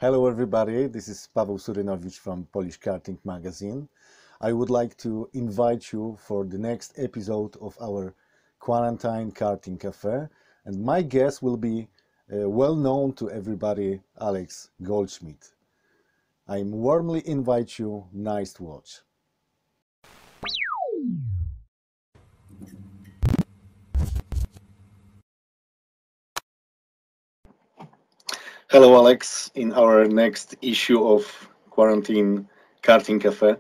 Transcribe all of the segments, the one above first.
Hello everybody, this is Paweł Surynowicz from Polish Karting Magazine. I would like to invite you for the next episode of our Quarantine Karting Cafe, and my guest will be well known to everybody, Alex Goldschmidt. I warmly invite you, nice to watch. Hello Alex, in our next issue of Quarantine Karting Cafe.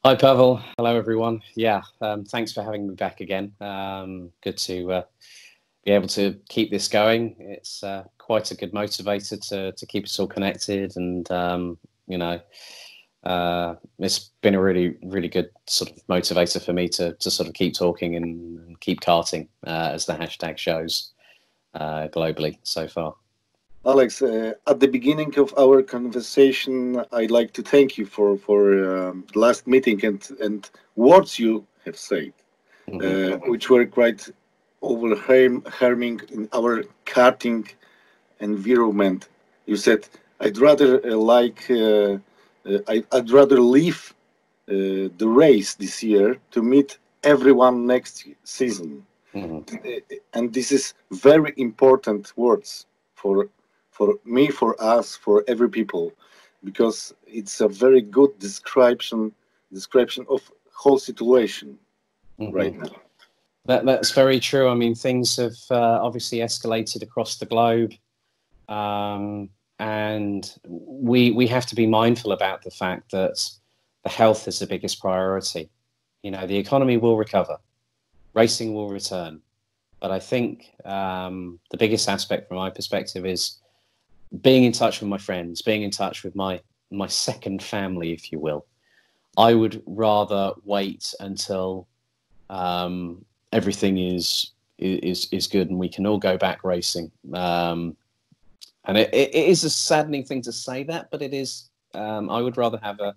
Hi Pavel, hello everyone. Thanks for having me back again. Good to be able to keep this going. It's quite a good motivator to keep us all connected, and it's been a really good sort of motivator for me to sort of keep talking and keep karting, as the hashtag shows, globally so far. Alex, at the beginning of our conversation, I'd like to thank you for the last meeting and words you have said, which were quite overwhelming in our karting environment. You said, I'd rather I'd rather leave the race this year to meet everyone next season. And this is very important words for me, for us, for every people, because it's a very good description of whole situation right now. That's very true. I mean, things have obviously escalated across the globe, and we have to be mindful about the fact that the health is the biggest priority. You know, the economy will recover, racing will return, but I think the biggest aspect from my perspective is being in touch with my friends, being in touch with my second family, if you will. I would rather wait until everything is good and we can all go back racing. And it is a saddening thing to say that, but it is. I would rather have a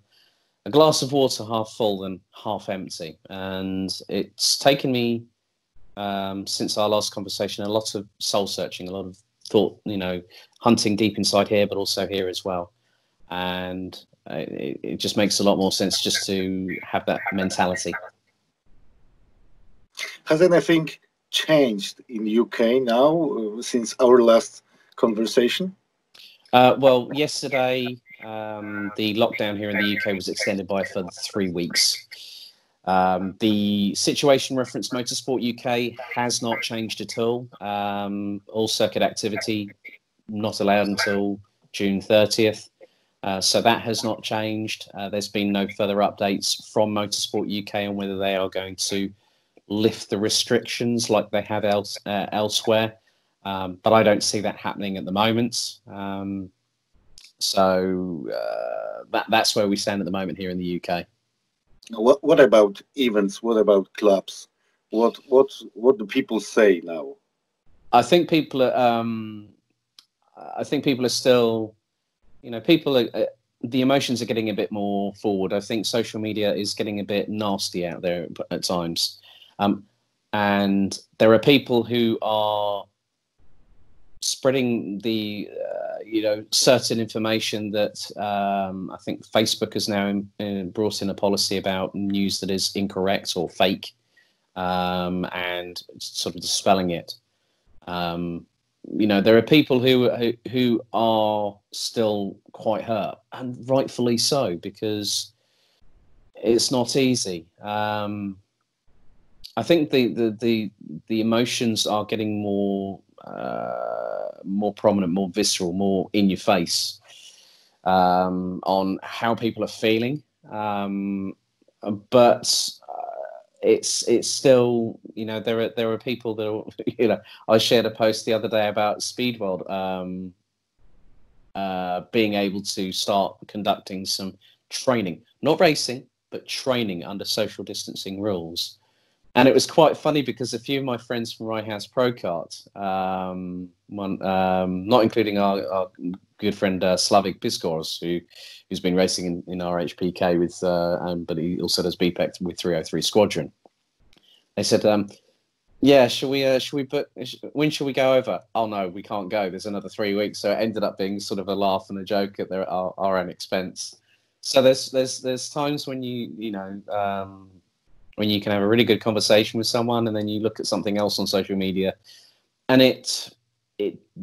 glass of water half full than half empty. And it's taken me, since our last conversation, a lot of soul searching, a lot of thought, hunting deep inside here, but also here as well. And it just makes a lot more sense just to have that mentality. Has anything changed in the UK now since our last conversation? Well, yesterday, the lockdown here in the UK was extended by a further 3 weeks. The situation reference Motorsport UK has not changed at all. All circuit activity not allowed until June 30th. So that has not changed. There's been no further updates from Motorsport UK on whether they are going to lift the restrictions like they have elsewhere. But I don't see that happening at the moment. That's where we stand at the moment here in the UK. What about events? What about clubs? What do people say now? I think people are. Still, the emotions are getting a bit more forward. I think social media is getting a bit nasty out there at times, and there are people who are spreading the certain information that I think Facebook has now brought in a policy about news that is incorrect or fake, and sort of dispelling it. There are people who are still quite hurt, and rightfully so, because it's not easy. I think the emotions are getting more prominent, more visceral, more in your face, on how people are feeling. But it's still, there are people that are, I shared a post the other day about Speedworld being able to start conducting some training, not racing, but training under social distancing rules. And it was quite funny because a few of my friends from Rye House Pro Kart, not including our good friend Slavik Piskors, who's been racing in RHPK with, but he also does BPEC with 303 Squadron. They said, Yeah, should we book? When should we go over? Oh no, we can't go. There's another 3 weeks. So it ended up being sort of a laugh and a joke at our own expense. So there's times when when you can have a really good conversation with someone, and then you look at something else on social media, and it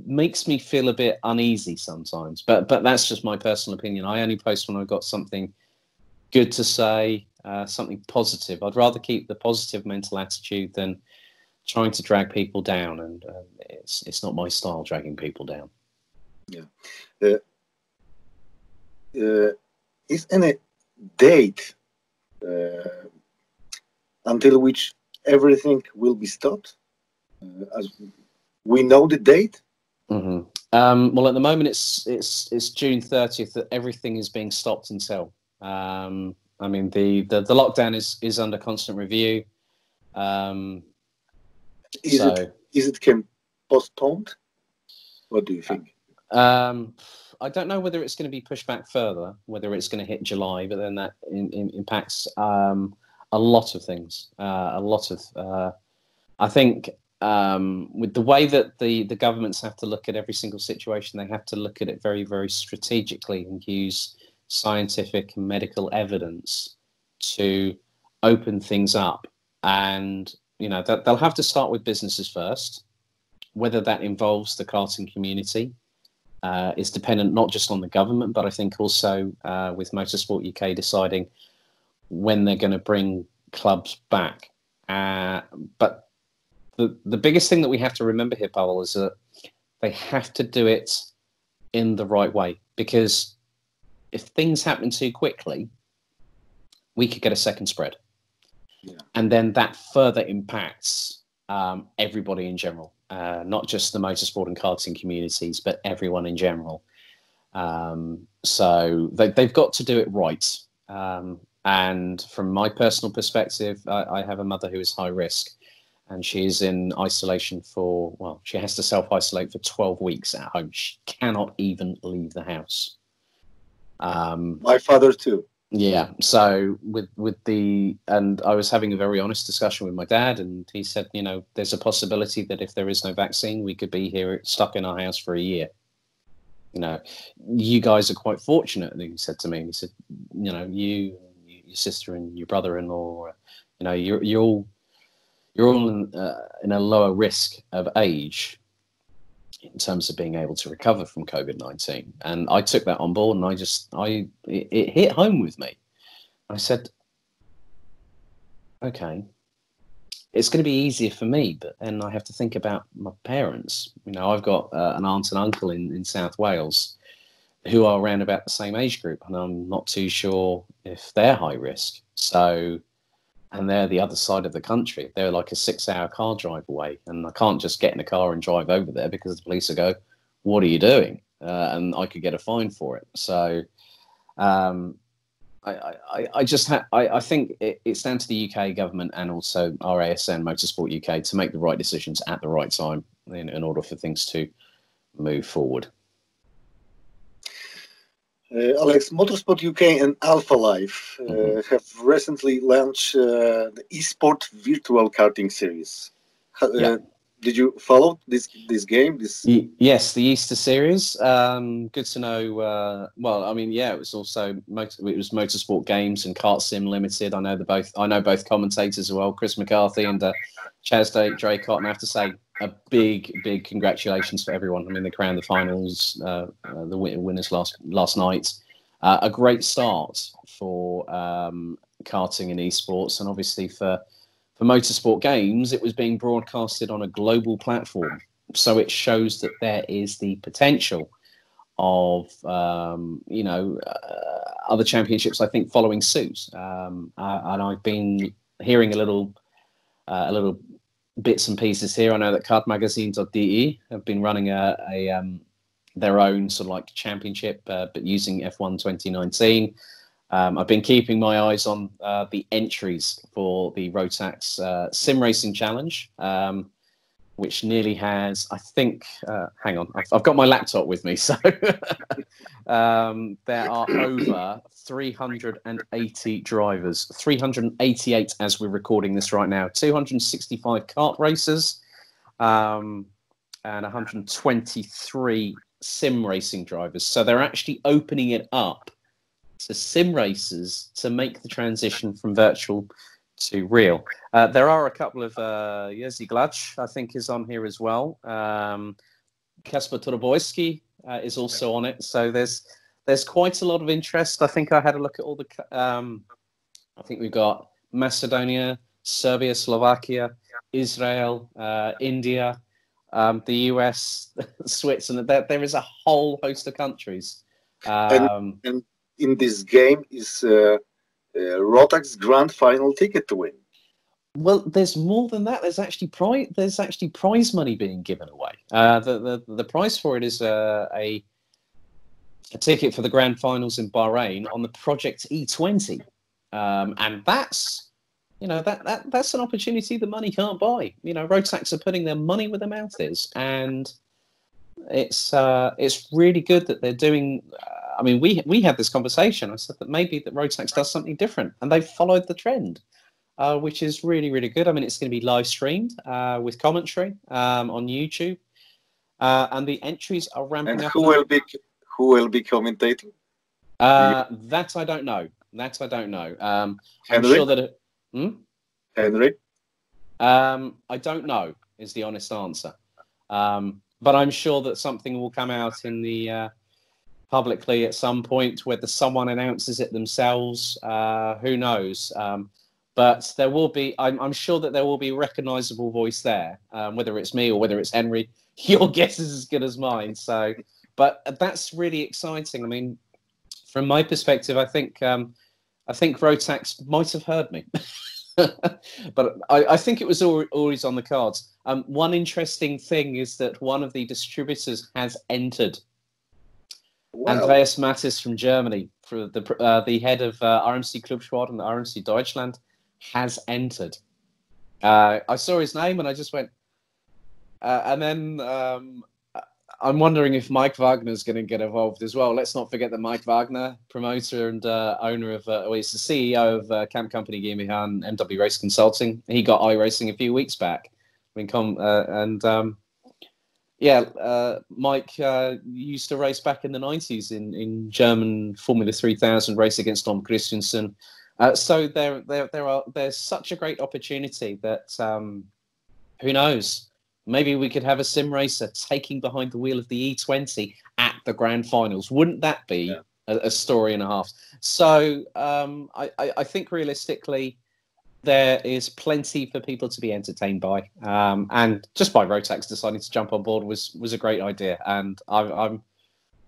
makes me feel a bit uneasy sometimes. But that's just my personal opinion. I only post when I've got something good to say, something positive. I'd rather keep the positive mental attitude than trying to drag people down, and it's not my style dragging people down. Yeah. Is any date until which everything will be stopped? As we know the date. Mm-hmm. Well, at the moment it's June 30th that everything is being stopped until. I mean the lockdown is under constant review. Is it postponed? What do you think? I don't know whether it's going to be pushed back further, whether it's going to hit July, but then that impacts a lot of things. I think with the way that the governments have to look at every single situation, they have to look at it very, very strategically and use scientific and medical evidence to open things up. And they'll have to start with businesses first. Whether that involves the karting community is dependent not just on the government, but I think also with Motorsport UK deciding when they're going to bring clubs back. But the biggest thing that we have to remember here, Pavel, is that they have to do it in the right way, because if things happen too quickly, we could get a second spread. Yeah. And then that further impacts everybody in general, not just the motorsport and karting communities, but everyone in general. So they've got to do it right. And from my personal perspective, I have a mother who is high risk, and she's in isolation she has to self-isolate for 12 weeks at home. She cannot even leave the house. My father too. Yeah. So and I was having a very honest discussion with my dad, and he said, there's a possibility that if there is no vaccine, we could be here stuck in our house for a year. You guys are quite fortunate, he said to me. He said, you, your sister and your brother-in-law, you're all in a lower risk of age in terms of being able to recover from COVID-19. And I took that on board, and it hit home with me. I said, okay, it's going to be easier for me, but then I have to think about my parents. I've got an aunt and uncle in South Wales who are around about the same age group, and I'm not too sure if they're high risk. And they're the other side of the country. They're like a 6-hour car drive away. And I can't just get in a car and drive over there, because the police will go, what are you doing? And I could get a fine for it. So I think it's down to the UK government and also RASN, Motorsport UK, to make the right decisions at the right time in order for things to move forward. Alex, Motorsport UK and Alpha Life have recently launched the eSport Virtual Karting Series. Did you follow this game? Yes, the Easter series. Good to know. It was also Motorsport Games and Kart Sim Limited. I know both commentators as well, Chris McCarthy and Chaz Draycott. And I have to say, a big congratulations for everyone. I mean, they crowned the finals, the winners last night. A great start for karting and esports, and obviously for Motorsport Games, it was being broadcasted on a global platform. So it shows that there is the potential of, other championships, I think, following suit. And I've been hearing a little bits and pieces here. I know that kartmagazine.de have been running their own sort of like championship, but using F1 2019. I've been keeping my eyes on the entries for the Rotax Sim Racing Challenge. which nearly has, I think, hang on, I've got my laptop with me, so there are over 380 drivers, 388 as we're recording this right now, 265 kart racers, and 123 sim racing drivers. So they're actually opening it up to sim racers to make the transition from virtual to real. There are a couple of Jerzy Glacz, I think, is on here as well. Kasper Torobojski is also on it. So there's quite a lot of interest. I think I had a look at all the. I think we've got Macedonia, Serbia, Slovakia, Israel, India, the US, Switzerland. There is a whole host of countries. And in this game is Rotax grand final ticket to win. Well, there's more than that. There's actually prize money being given away. The prize for it is a ticket for the grand finals in Bahrain on the Project E20, and that's that's an opportunity that money can't buy. Rotax are putting their money where their mouth is, and it's really good that they're doing. I mean, we had this conversation. I said that maybe that Rotax does something different, and they've followed the trend, which is really, really good. I mean, it's going to be live streamed with commentary on YouTube, and the entries are ramping up. Who will be commentating? That I don't know. I'm Henry? sure that Henry? I don't know is the honest answer. But I'm sure that something will come out in the publicly at some point, whether someone announces it themselves. Who knows? But there will be. I'm sure that there will be a recognisable voice there, whether it's me or whether it's Henry. Your guess is as good as mine. So, but that's really exciting. I mean, from my perspective, I think Rotax might have heard me. But I think it was always on the cards. One interesting thing is that one of the distributors has entered. Wow. Andreas Mattis from Germany, for the head of RMC Clubsport and RMC Deutschland, has entered. I saw his name and I just went, and then I'm wondering if Mike Wagner is going to get involved as well. Let's not forget that Mike Wagner, promoter and owner of, he's the CEO of Camp Company GmbH and MW Race Consulting. He got iRacing a few weeks back. Mike used to race back in the 90s in German Formula 3000 race against Tom Christensen. So there's such a great opportunity that who knows? Maybe we could have a sim racer taking behind the wheel of the E20 at the grand finals. Wouldn't that be a story and a half? So I think realistically, there is plenty for people to be entertained by. And just by Rotax deciding to jump on board was a great idea. And I'm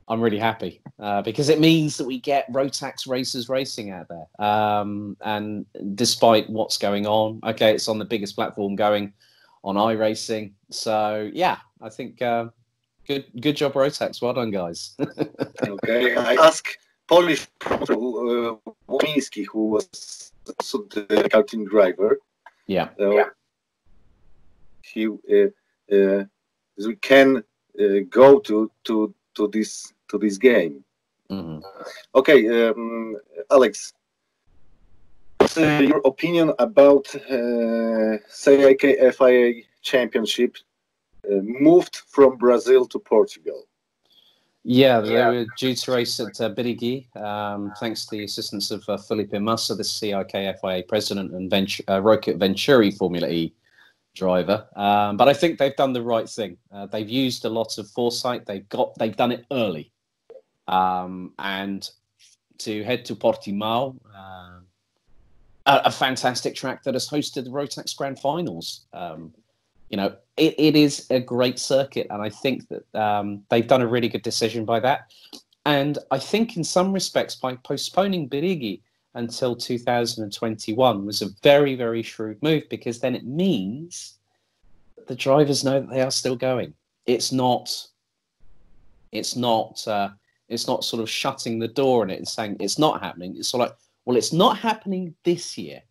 really happy because it means that we get Rotax racers racing out there. And despite what's going on, okay, it's on the biggest platform going on iRacing. So yeah, I think good job, Rotax. Well done, guys. Okay, I asked Polish Wominski, who was also the karting driver. Yeah. He we can go to this game. Mm-hmm. Okay, Alex. Your opinion about CIK FIA Championship moved from Brazil to Portugal? Yeah, they were due to race at Birigui, thanks to the assistance of Felipe Massa, the CIK FIA president, and Rocket Venturi Formula E driver. But I think they've done the right thing. They've used a lot of foresight. They've done it early, and to head to Portimao. A fantastic track that has hosted the Rotax Grand Finals. It is a great circuit, and I think that they've done a really good decision by that. And I think in some respects, by postponing Birigui until 2021 was a very, very shrewd move, because then it means that the drivers know that they are still going. It's not sort of shutting the door on it and saying it's not happening. It's sort of like, well, it's not happening this year.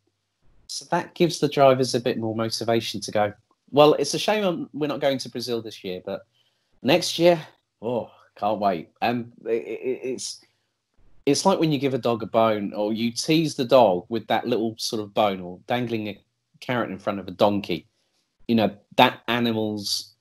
So that gives the drivers a bit more motivation to go, Well, it's a shame we're not going to Brazil this year, but next year, oh, can't wait. And it's like when you give a dog a bone, or you tease the dog with that little sort of bone, or dangling a carrot in front of a donkey. You know, that animal's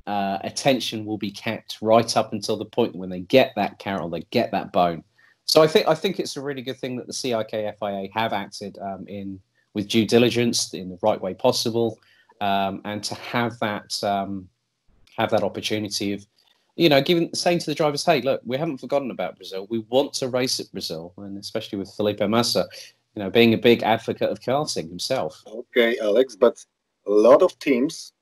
attention will be kept right up until the point when they get that carrot or they get that bone. So I think it's a really good thing that the CIKFIA have acted in with due diligence in the right way possible, and to have that opportunity of, you know, saying to the drivers, hey, look, we haven't forgotten about Brazil. We want to race at Brazil, and especially with Felipe Massa, you know, being a big advocate of karting himself. Okay, Alex, but a lot of teams,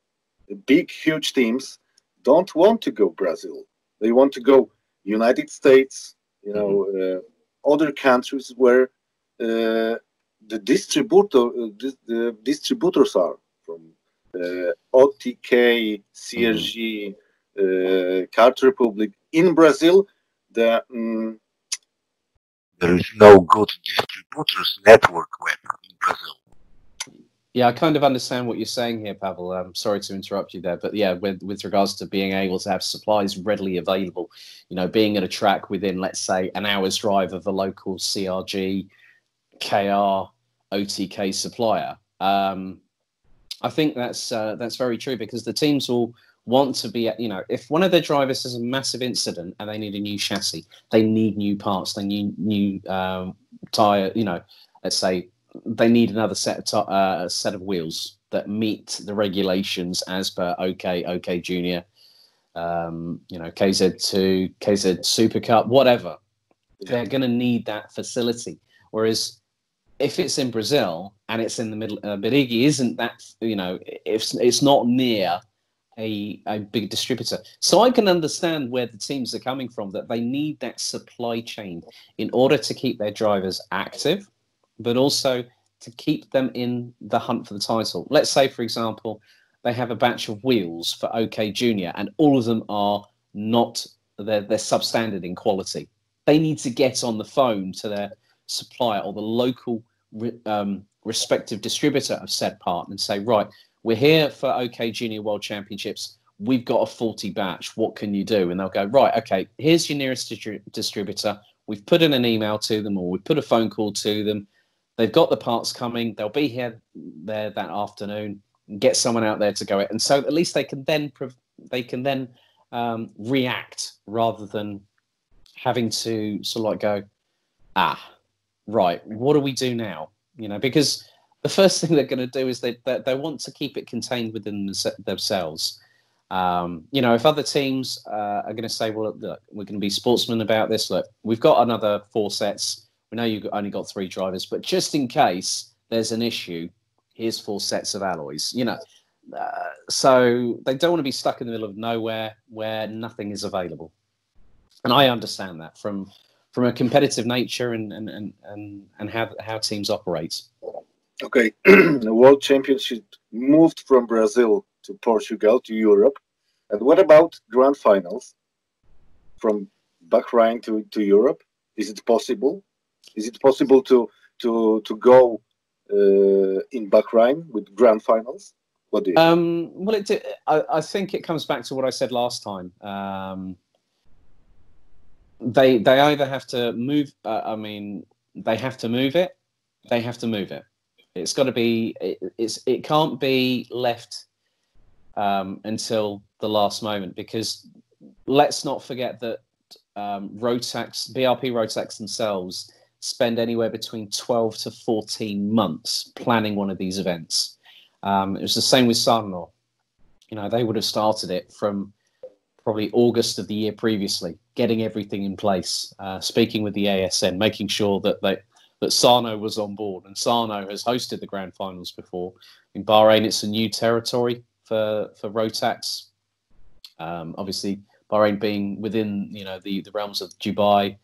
big, huge teams, don't want to go Brazil. They want to go United States, you know, other countries where the distributors are from OTK, CRG, Kart Republic. In Brazil, there is no good distributors network web in Brazil. Yeah, I kind of understand what you're saying here, Pavel. I'm sorry to interrupt you there, but yeah, with regards to being able to have supplies readily available, you know, being at a track within, let's say, an hour's drive of a local CRG, KR, OTK supplier, I think that's very true, because the teams will want to be, you know, if one of their drivers has a massive incident and they need a new chassis, they need new parts, they need new tire, you know, let's say they need another set of wheels that meet the regulations as per OK Junior, you know, KZ2, KZ Super Cup, whatever. They're going to need that facility. Whereas if it's in Brazil and it's in the middle, Birigi isn't that, you know, if it's not near a big distributor. So I can understand where the teams are coming from, that they need that supply chain in order to keep their drivers active, but also to keep them in the hunt for the title. Let's say, for example, they have a batch of wheels for OK Junior and all of them are not, they're substandard in quality. They need to get on the phone to their supplier or the local respective distributor of said part and say, right, we're here for OK Junior World Championships. We've got a faulty batch. What can you do? And they'll go, right, okay, here's your nearest distributor. We've put in an email to them, or we've put a phone call to them. They've got the parts coming. They'll be there that afternoon. And get someone out there to go it. And so at least they can then react, rather than having to sort of like go, right, what do we do now? You know, because the first thing they're going to do is they want to keep it contained within themselves. You know, if other teams are going to say, well, look, we're going to be sportsmen about this. Look, we've got another 4 sets. We know you've only got 3 drivers, but just in case there's an issue, here's 4 sets of alloys. You know, so they don't want to be stuck in the middle of nowhere where nothing is available. And I understand that from a competitive nature and how teams operate. Okay, the World Championship moved from Brazil to Portugal to Europe. And what about Grand Finals from Bahrain to Europe? Is it possible? Is it possible to go in Bahrain with Grand Finals? What do you think? Well, I think it comes back to what I said last time. They either have to move. They have to move it. They have to move it. It's got to be. It can't be left until the last moment, because let's not forget that Rotax, BRP Rotax themselves spend anywhere between 12 to 14 months planning one of these events. It was the same with Sarno. You know, they would have started it from probably August of the year previously, getting everything in place, speaking with the ASN, making sure that Sarno was on board. And Sarno has hosted the Grand Finals before. In Bahrain, it's a new territory for Rotax. Obviously, Bahrain being within, you know, the realms of Dubai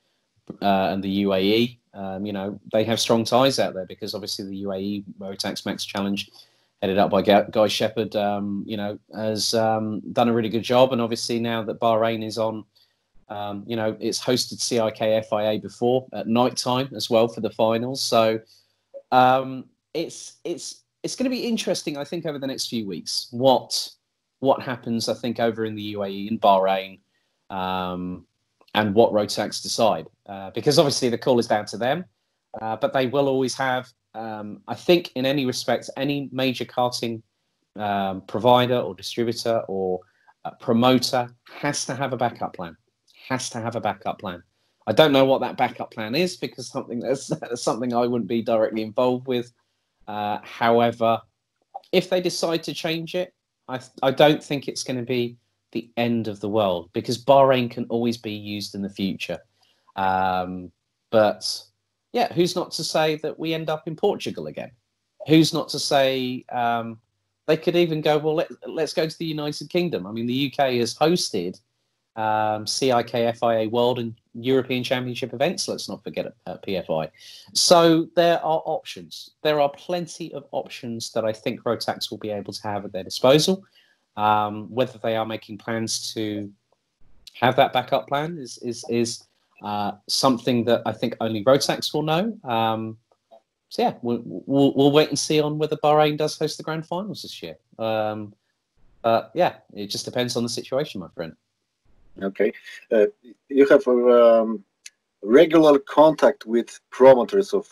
and the UAE, you know, they have strong ties out there, because obviously the UAE Rotax Max Challenge, headed up by Guy Shepherd, you know, has done a really good job. And obviously now that Bahrain is on, you know, it's hosted CIKFIA before at night time as well for the finals. So it's it's going to be interesting, I think, over the next few weeks. What happens, I think, over in the UAE, in Bahrain, and what Rotax decide. Because obviously the call is down to them, but they will always have, I think, in any respect, any major karting provider or distributor or promoter has to have a backup plan. Has to have a backup plan. I don't know what that backup plan is because that's something I wouldn't be directly involved with. However, if they decide to change it, I don't think it's going to be the end of the world because Bahrain can always be used in the future. But yeah, who's not to say that we end up in Portugal again? Who's not to say they could even go, well, let's go to the United Kingdom. I mean, the UK has hosted CIK, World and European Championship events. Let's not forget PFI. So there are options. There are plenty of options that I think Rotax will be able to have at their disposal. Whether they are making plans to have that backup plan is something that I think only Rotax will know. So yeah, we'll wait and see on whether Bahrain does host the grand finals this year. But yeah, it just depends on the situation, my friend. Okay, you have a regular contact with promoters of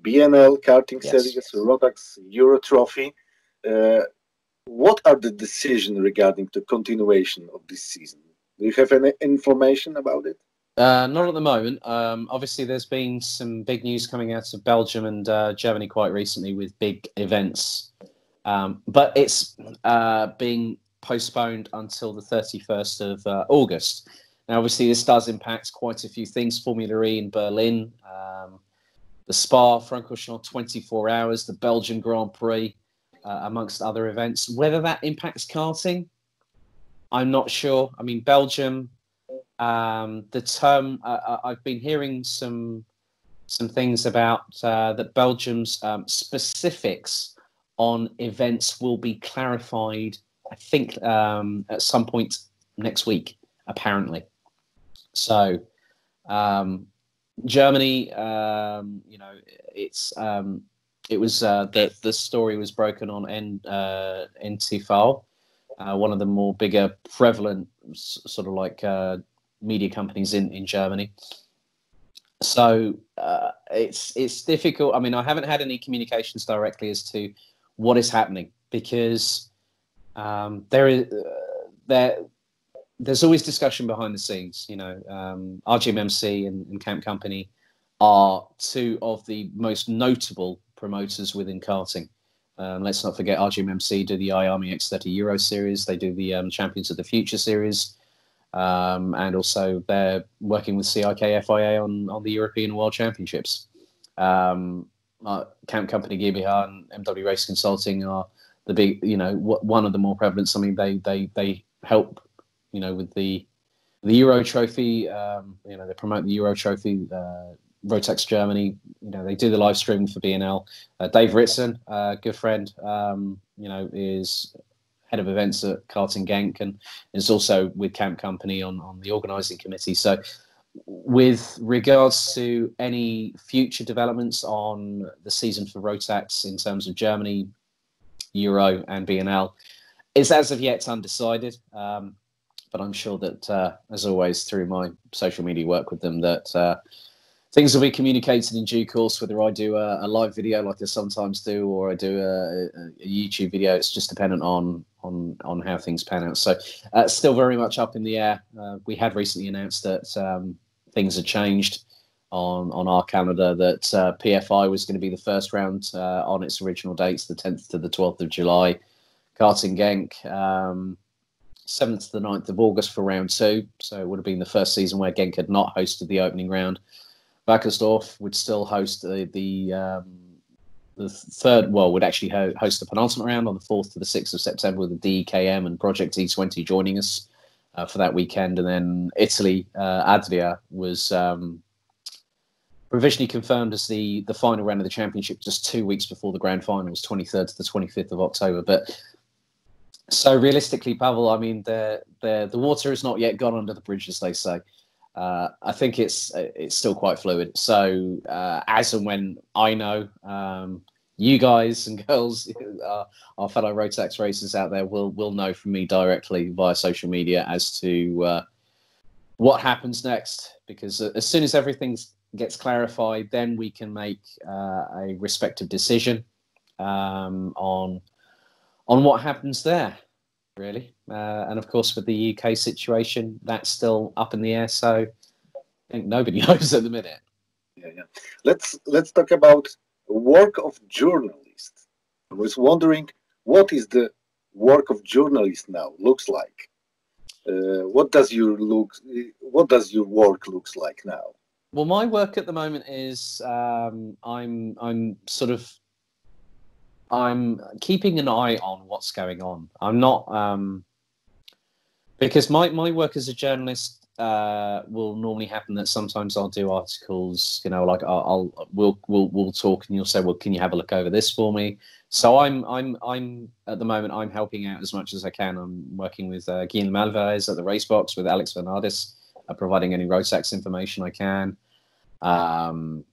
BNL, Karting Series, Rotax, Euro Trophy. What are the decisions regarding the continuation of this season? Do you have any information about it? Not at the moment. Obviously, there's been some big news coming out of Belgium and Germany quite recently with big events. But it's being postponed until the 31st of August. Now, obviously, this does impact quite a few things. Formula E in Berlin, the Spa, Francorchamps 24 hours, the Belgian Grand Prix, amongst other events. Whether that impacts karting, I'm not sure. I mean, Belgium, the term, I've been hearing some things about that Belgium's specifics on events will be clarified, I think, at some point next week, apparently. So, Germany, it was the story was broken on NTV, one of the more bigger, prevalent sort of like media companies in Germany. So it's difficult. I mean, I haven't had any communications directly as to what is happening because there's always discussion behind the scenes. You know, RGMMC and Camp Company are two of the most notable promoters within karting. Let's not forget RGMMC do the iArmy X30 Euro Series. They do the Champions of the Future Series. And also they're working with CIK FIA on the European World Championships. Camp Company GmbH and MW Race Consulting are the big, one of the more prevalent. I mean, they help, with the Euro Trophy. They promote the Euro Trophy. Rotax Germany, they do the live streaming for BNL. Dave Ritson, good friend, is head of events at Karting Genk and is also with Camp Company on the organising committee. So with regards to any future developments on the season for Rotax in terms of Germany, Euro and BNL, it's as of yet undecided. But I'm sure that, as always, through my social media work with them, that things will be communicated in due course, whether I do a live video like I sometimes do or I do a YouTube video. It's just dependent on how things pan out. So still very much up in the air. We had recently announced that things had changed on our calendar, that PFI was going to be the first round on its original dates, the 10th to the 12th of July. Karting Genk, 7th to the 9th of August for round 2. So it would have been the first season where Genk had not hosted the opening round. Wackersdorf would still host the third, would actually host the penultimate round on the 4th to the 6th of September with the DEKM and Project E20 joining us for that weekend. And then Italy, Adria was provisionally confirmed as the final round of the championship just 2 weeks before the grand finals, 23rd to the 25th of October. But so realistically, Pavel, I mean, the water has not yet gone under the bridge, as they say. I think it's still quite fluid. So as and when I know, you guys and girls, our fellow Rotax racers out there, will know from me directly via social media as to what happens next. Because as soon as everything gets clarified, then we can make a respective decision on what happens there, really. And of course, with the UK situation, that's still up in the air. So I think nobody knows at the minute. Yeah. Let's talk about work of journalist. I was wondering, what is the work of journalist now looks like? What does your work looks like now? Well, my work at the moment is I'm keeping an eye on what's going on. I'm not because my work as a journalist will normally happen that sometimes I'll do articles, like we'll talk and you'll say, well, can you have a look over this for me? So I'm at the moment, I'm helping out as much as I can. I'm working with Guillaume Alvarez at the Racebox, with Alex Bernardis, providing any Rotax information I can. I'm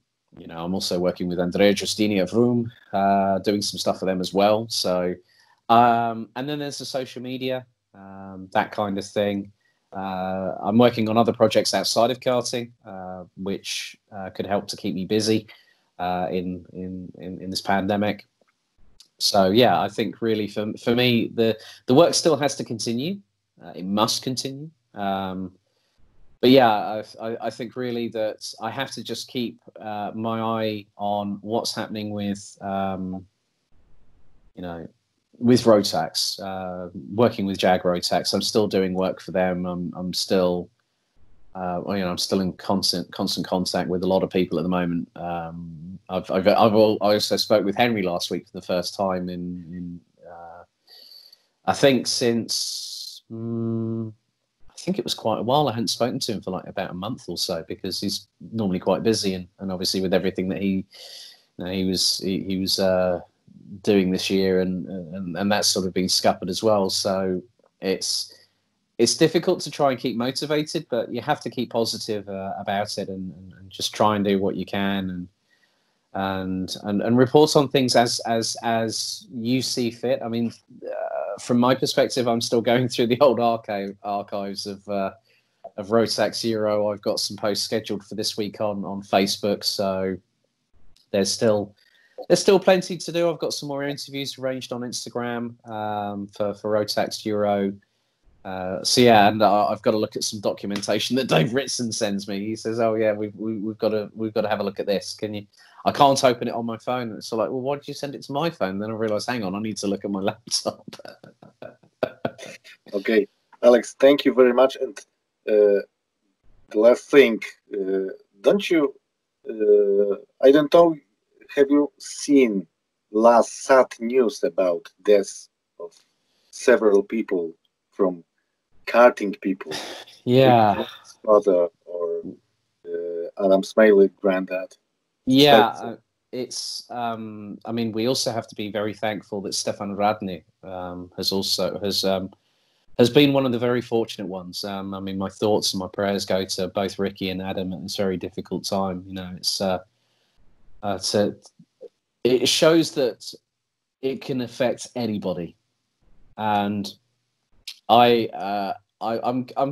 also working with Andrea Giustini of Room, doing some stuff for them as well. So, and then there's the social media, that kind of thing. I'm working on other projects outside of karting, which could help to keep me busy in this pandemic. So yeah, I think really for me the work still has to continue. It must continue. But yeah, I think really that I have to just keep my eye on what's happening with with Rotax, working with Jag Rotax. I'm still doing work for them. I'm still, I'm still in constant contact with a lot of people at the moment. I also spoke with Henry last week for the first time in I think since I think it was quite a while. I hadn't spoken to him for like about a month or so, because he's normally quite busy, and obviously with everything that he was doing this year, and that's sort of been scuppered as well. So it's difficult to try and keep motivated, but you have to keep positive about it, and just try and do what you can, and report on things as you see fit. I mean, from my perspective, I'm still going through the old archives of Rotax Euro. I've got some posts scheduled for this week on Facebook, so there's still plenty to do. I've got some more interviews arranged on Instagram for Rotax Euro. So yeah, and I've got to look at some documentation that Dave Ritson sends me. He says, "Oh yeah, we've got to have a look at this. Can you?" I can't open it on my phone. So like, well, why did you send it to my phone? Then I realised, hang on, I need to look at my laptop. Okay, Alex, thank you very much. And the last thing, don't you? I don't know. Have you seen last sad news about deaths of several people from karting people? Yeah. Father or Adam Smiley granddad. Yeah, it's. I mean, we also have to be very thankful that Stefan Radny has been one of the very fortunate ones. I mean, my thoughts and my prayers go to both Ricky and Adam at this very difficult time. It shows that it can affect anybody, and I'm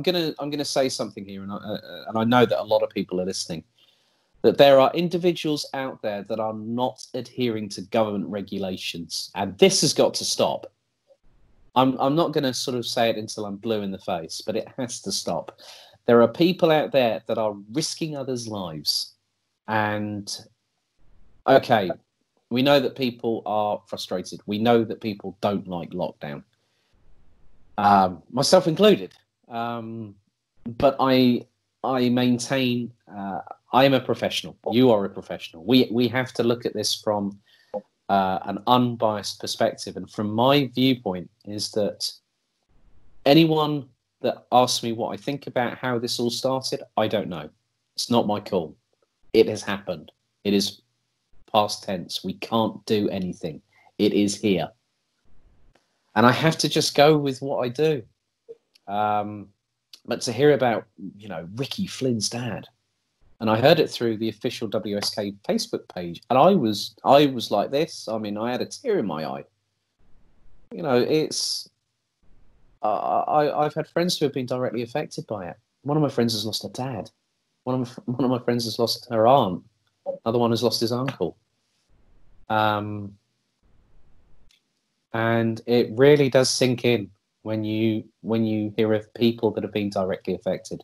gonna say something here, and I know that a lot of people are listening. That there are individuals out there that are not adhering to government regulations, and this has got to stop. I'm not going to sort of say it until I'm blue in the face, but it has to stop. There are people out there that are risking others' lives, and okay, we know that people are frustrated. We know that people don't like lockdown, myself included. But I maintain. I am a professional. You are a professional. We have to look at this from an unbiased perspective. And from my viewpoint is that anyone that asks me what I think about how this all started, I don't know. It's not my call. It has happened. It is past tense. We can't do anything. It is here. And I have to just go with what I do. But to hear about, Ricky Flynn's dad, and I heard it through the official WSK Facebook page, and I was like this. I mean, I had a tear in my eye. You know, it's I've had friends who have been directly affected by it. One of my friends has lost her dad. One of my friends has lost her aunt. Another one has lost his uncle. And it really does sink in when you hear of people that have been directly affected.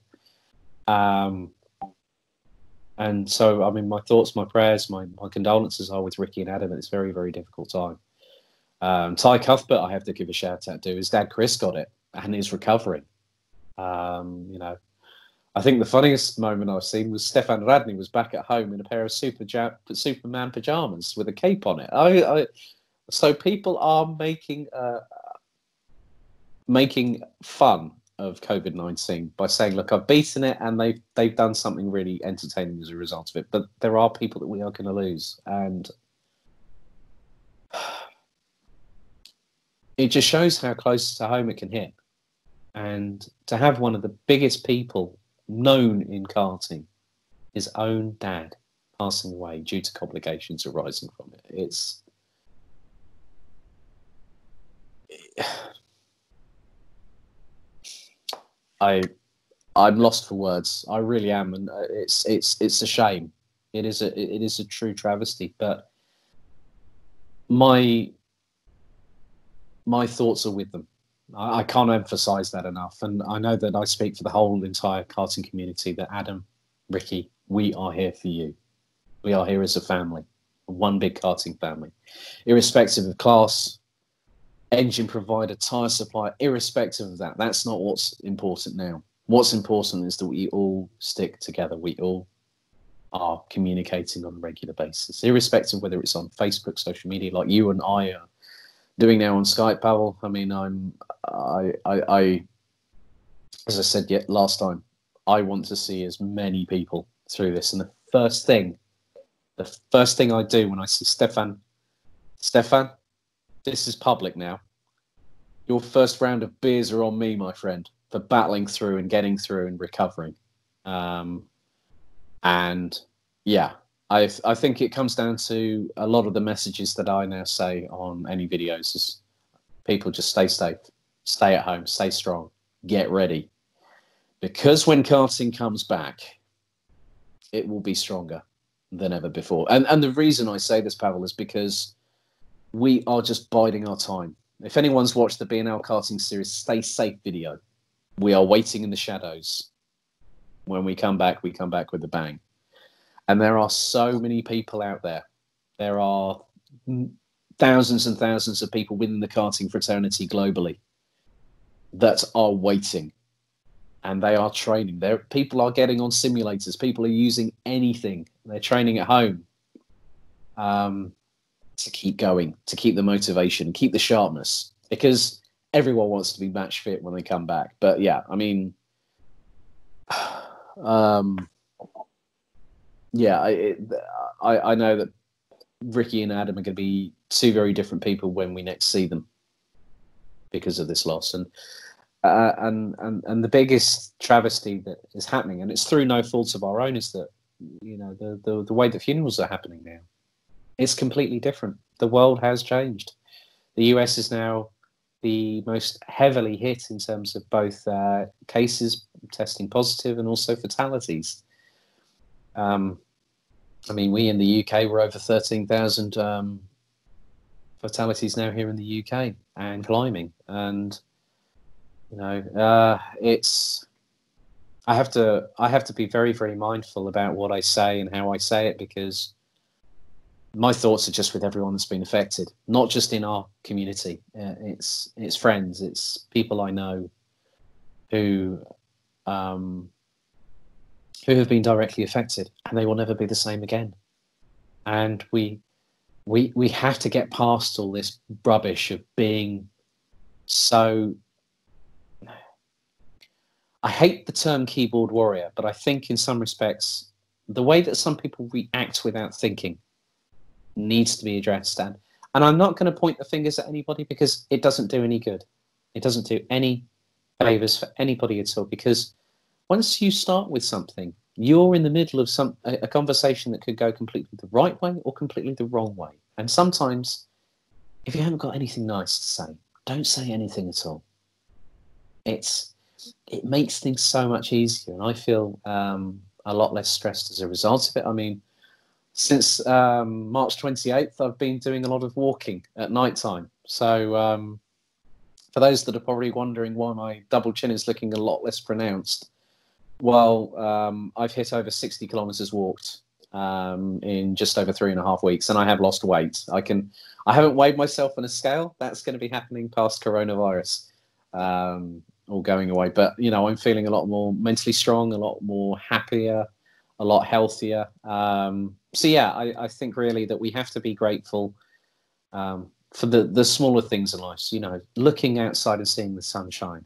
And so, I mean, my thoughts, my prayers, my condolences are with Ricky and Adam at this very, very difficult time. Ty Cuthbert, I have to give a shout out to. His dad Chris got it and is recovering. You know, I think the funniest moment I've seen was Stefan Radny was back at home in a pair of Superman pajamas with a cape on it. So people are making fun of COVID-19 by saying, "Look, I've beaten it," and they've done something really entertaining as a result of it. But there are people that we are going to lose, and it just shows how close to home it can hit. And to have one of the biggest people known in karting, his own dad, passing away due to complications arising from it, I'm lost for words. I really am, and it's a shame. It is a true travesty. But my thoughts are with them. I can't emphasize that enough. And I know that I speak for the whole entire karting community that Adam, Ricky, we are here for you. We are here as a family, one big karting family, irrespective of class, engine provider, tyre supplier, irrespective of that. That's not what's important now. What's important is that we all stick together. We all are communicating on a regular basis, irrespective of whether it's on Facebook, social media, like you and I are doing now on Skype, Pavel. I mean, I as I said last time, I want to see as many people through this. And the first thing I do when I see Stefan, this is public now. Your first round of beers are on me, my friend, for battling through and getting through and recovering. And yeah, I think it comes down to a lot of the messages that I now say on any videos is people just stay safe, stay at home, stay strong, get ready. Because when karting comes back, it will be stronger than ever before. And the reason I say this, Pavel, is because we are just biding our time. If anyone's watched the B&L Karting Series Stay Safe video, we are waiting in the shadows. When we come back with a bang. And there are so many people out there. There are thousands and thousands of people within the karting fraternity globally that are waiting. And they are training. People are getting on simulators. People are using anything. They're training at home. To keep going, to keep the motivation, keep the sharpness, because everyone wants to be match fit when they come back. But yeah, I mean, yeah, I know that Ricky and Adam are going to be two very different people when we next see them because of this loss, and the biggest travesty that is happening, and it's through no fault of our own, is that, you know, the way that funerals are happening now. It's completely different. The world has changed. The US is now the most heavily hit in terms of both cases testing positive and also fatalities. I mean, we in the UK were over 13,000 fatalities now here in the UK and climbing. And you know, I have to be very, very mindful about what I say and how I say it, because my thoughts are just with everyone that's been affected, not just in our community. It's friends, it's people I know who have been directly affected, and they will never be the same again. And we have to get past all this rubbish of being so. I hate the term keyboard warrior, but I think in some respects, the way that some people react without thinking needs to be addressed. And I'm not going to point the fingers at anybody, because it doesn't do any good. It doesn't do any favors for anybody at all, because once you start with something, you're in the middle of a conversation that could go completely the right way or completely the wrong way. And sometimes, if you haven't got anything nice to say, don't say anything at all. It makes things so much easier, and I feel a lot less stressed as a result of it. I mean, since March 28th, I've been doing a lot of walking at night time. So for those that are probably wondering why my double chin is looking a lot less pronounced, well, I've hit over 60 kilometers walked in just over 3.5 weeks, and I have lost weight. I haven't weighed myself on a scale. That's going to be happening past coronavirus, all going away. But, you know, I'm feeling a lot more mentally strong, a lot more happier, a lot healthier. So, yeah, I think really that we have to be grateful for the smaller things in life. You know, looking outside and seeing the sunshine.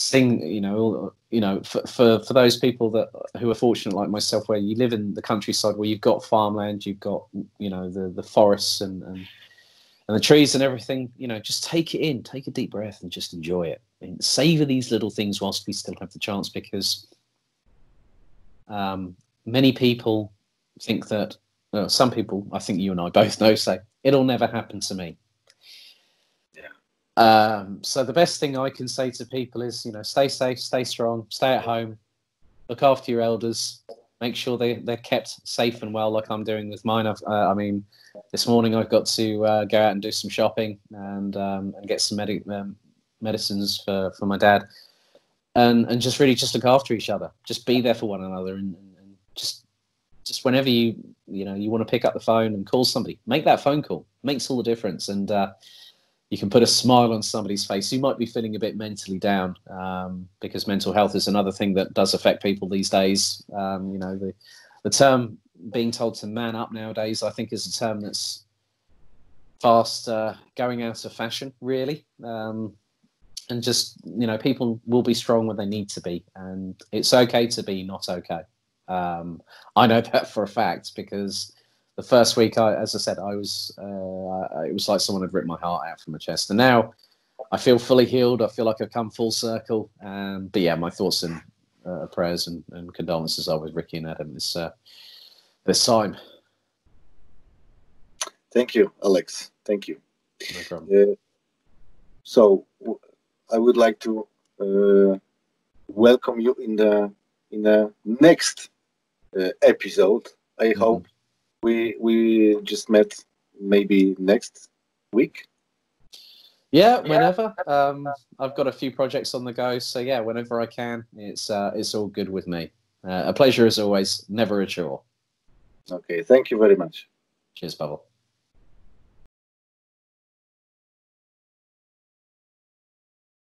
Seeing, you know, for those people who are fortunate like myself, where you live in the countryside, where you've got farmland, you've got, you know, the forests and the trees and everything, you know, just take it in, take a deep breath and just enjoy it. And savor these little things whilst we still have the chance, because many people think that, some people, I think you and I both know, say, it'll never happen to me. So the best thing I can say to people is, you know, stay safe, stay strong, stay at home, look after your elders, make sure they're kept safe and well, like I'm doing with mine. I mean, this morning I've got to go out and do some shopping and get some medicines for my dad, and just really just look after each other, just be there for one another, and just whenever you want to pick up the phone and call somebody, make that phone call. Makes all the difference, and you can put a smile on somebody's face who might be feeling a bit mentally down, because mental health is another thing that does affect people these days. You know, the term being told to man up nowadays, I think, is a term that's fast going out of fashion, really. And just, you know, people will be strong when they need to be, and it's okay to be not okay. I know that for a fact, because the first week, as I said, it was like someone had ripped my heart out from my chest. And now I feel fully healed. I feel like I've come full circle. But yeah, my thoughts and prayers and condolences are with Ricky and Adam this time. Thank you, Alex. Thank you. No problem. So I would like to welcome you in the next episode. I hope we just met maybe next week. Yeah, whenever. I've got a few projects on the go, so yeah, whenever I can, it's all good with me. A pleasure as always, never a chore. Okay, thank you very much. Cheers, Pavel.